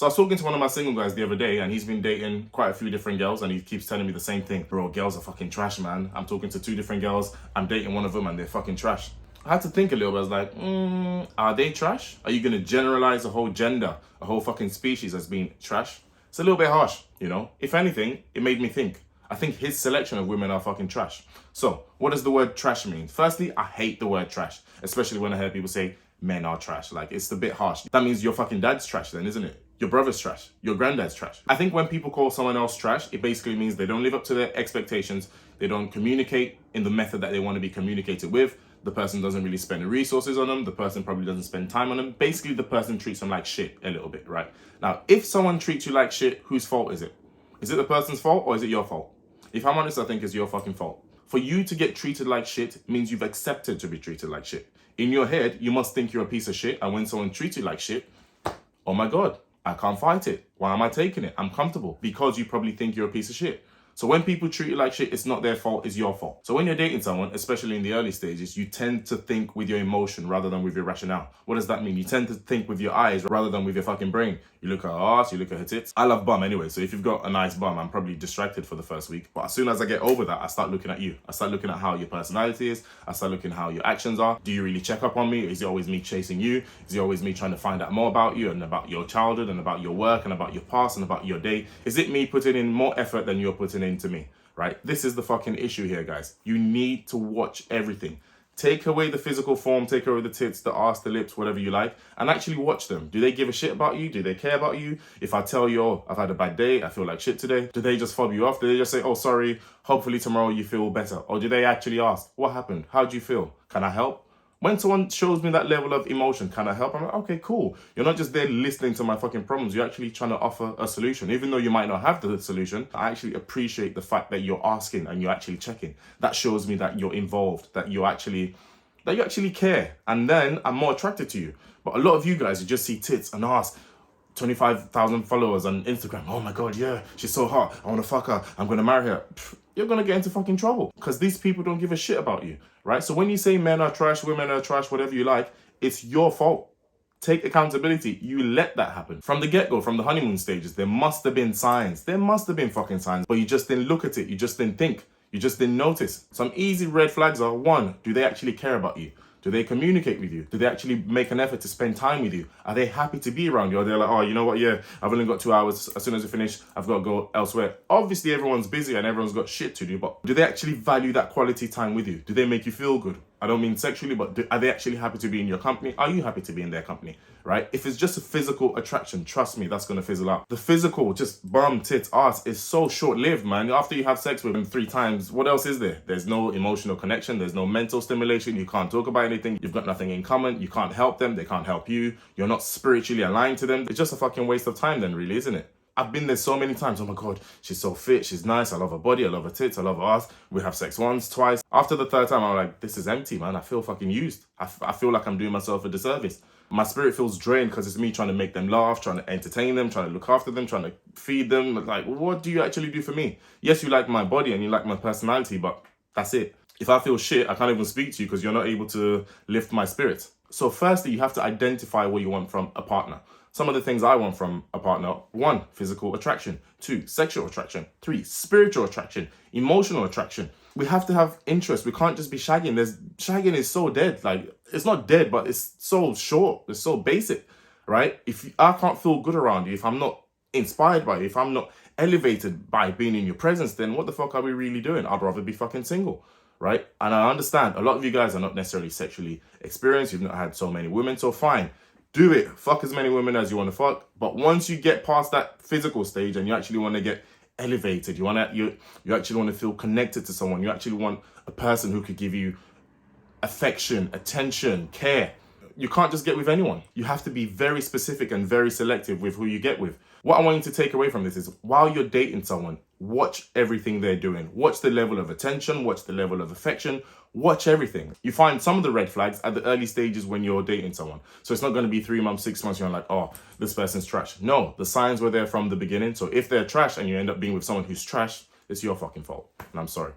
So I was talking to one of my single guys the other day, and he's been dating quite a few different girls, and he keeps telling me the same thing. Bro, girls are fucking trash, man. I'm talking to 2 different girls. I'm dating one of them, and they're fucking trash. I had to think a little bit. I was like, are they trash? Are you going to generalize a whole gender, a whole fucking species as being trash? It's a little bit harsh, you know? If anything, it made me think. I think his selection of women are fucking trash. So, what does the word trash mean? Firstly, I hate the word trash, especially when I hear people say men are trash. Like, it's a bit harsh. That means your fucking dad's trash then, isn't it? Your brother's trash. Your granddad's trash. I think when people call someone else trash, it basically means they don't live up to their expectations. They don't communicate in the method that they want to be communicated with. The person doesn't really spend resources on them. The person probably doesn't spend time on them. Basically, the person treats them like shit a little bit, right? Now, if someone treats you like shit, whose fault is it? Is it the person's fault or is it your fault? If I'm honest, I think it's your fucking fault. For you to get treated like shit means you've accepted to be treated like shit. In your head, you must think you're a piece of shit. And when someone treats you like shit, oh my God, I can't fight it. Why am I taking it? I'm comfortable because you probably think you're a piece of shit. So when people treat you like shit, it's not their fault, it's your fault. So when you're dating someone, especially in the early stages, you tend to think with your emotion rather than with your rationale. What does that mean? You tend to think with your eyes rather than with your fucking brain. You look at her ass, you look at her tits. I love bum anyway, so if you've got a nice bum, I'm probably distracted for the first week. But as soon as I get over that, I start looking at you. I start looking at how your personality is. I start looking at how your actions are. Do you really check up on me? Is it always me chasing you? Is it always me trying to find out more about you and about your childhood and about your work and about your past and about your day? Is it me putting in more effort than you're putting into me? Right? This is the fucking issue here, guys. You need to watch everything. Take away the physical form, take away the tits, the ass, the lips, whatever you like, and actually watch them. Do they give a shit about you? Do they care about you? If I tell you, oh, I've had a bad day, I feel like shit today, do they just fob you off? Do they just say, oh, sorry, hopefully tomorrow you feel better? Or do they actually ask, what happened? How do you feel? Can I help? When someone shows me that level of emotion, can I help? I'm like, okay, cool. You're not just there listening to my fucking problems. You're actually trying to offer a solution. Even though you might not have the solution, I actually appreciate the fact that you're asking and you're actually checking. That shows me that you're involved, that you actually care. And then I'm more attracted to you. But a lot of you guys, you just see tits and ass. 25,000 followers on Instagram. Oh my God, yeah, she's so hot. I want to fuck her. I'm going to marry her. You're going to get into fucking trouble because these people don't give a shit about you, right? So when you say men are trash, women are trash, whatever you like, it's your fault. Take accountability. You let that happen. From the get-go, from the honeymoon stages, there must have been signs. There must have been fucking signs, but you just didn't look at it. You just didn't think. You just didn't notice. Some easy red flags are: 1, do they actually care about you? Do they communicate with you? Do they actually make an effort to spend time with you? Are they happy to be around you? Or they're like, oh, you know what? Yeah, I've only got 2 hours. As soon as I finish, I've got to go elsewhere. Obviously, everyone's busy and everyone's got shit to do, but do they actually value that quality time with you? Do they make you feel good? I don't mean sexually, but are they actually happy to be in your company? Are you happy to be in their company, right? If it's just a physical attraction, trust me, that's going to fizzle out. The physical, just bum, tits, ass, is so short-lived, man. After you have sex with them 3 times, what else is there? There's no emotional connection. There's no mental stimulation. You can't talk about anything. You've got nothing in common. You can't help them. They can't help you. You're not spiritually aligned to them. It's just a fucking waste of time then, really, isn't it? I've been there so many times. Oh my God, she's so fit, she's nice, I love her body, I love her tits, I love her ass. We have sex once, twice. After the 3rd time, I'm like, this is empty, man. I feel fucking used. I feel like I'm doing myself a disservice. My spirit feels drained because it's me trying to make them laugh, trying to entertain them, trying to look after them, trying to feed them. Like, what do you actually do for me? Yes, you like my body and you like my personality, but that's it. If I feel shit, I can't even speak to you because you're not able to lift my spirits. So firstly, you have to identify what you want from a partner. Some of the things I want from a partner: 1, physical attraction; 2, sexual attraction; 3, spiritual attraction, emotional attraction. We have to have interest. We can't just be shagging. Shagging is so dead. Like, it's not dead, but it's so short. It's so basic, right? If I can't feel good around you, if I'm not inspired by you, if I'm not elevated by being in your presence, then what the fuck are we really doing? I'd rather be fucking single, right? And I understand a lot of you guys are not necessarily sexually experienced. You've not had so many women, so fine. Do it. Fuck as many women as you want to fuck. But once you get past that physical stage and you actually want to get elevated, you actually want to feel connected to someone, you actually want a person who could give you affection, attention, care. You can't just get with anyone. You have to be very specific and very selective with who you get with. What I want you to take away from this is, while you're dating someone, watch everything they're doing. Watch the level of attention, watch the level of affection, watch everything. You find some of the red flags at the early stages when you're dating someone. So it's not going to be 3 months, 6 months, you're like, oh, this person's trash. No, the signs were there from the beginning. So if they're trash and you end up being with someone who's trash, it's your fucking fault. And I'm sorry.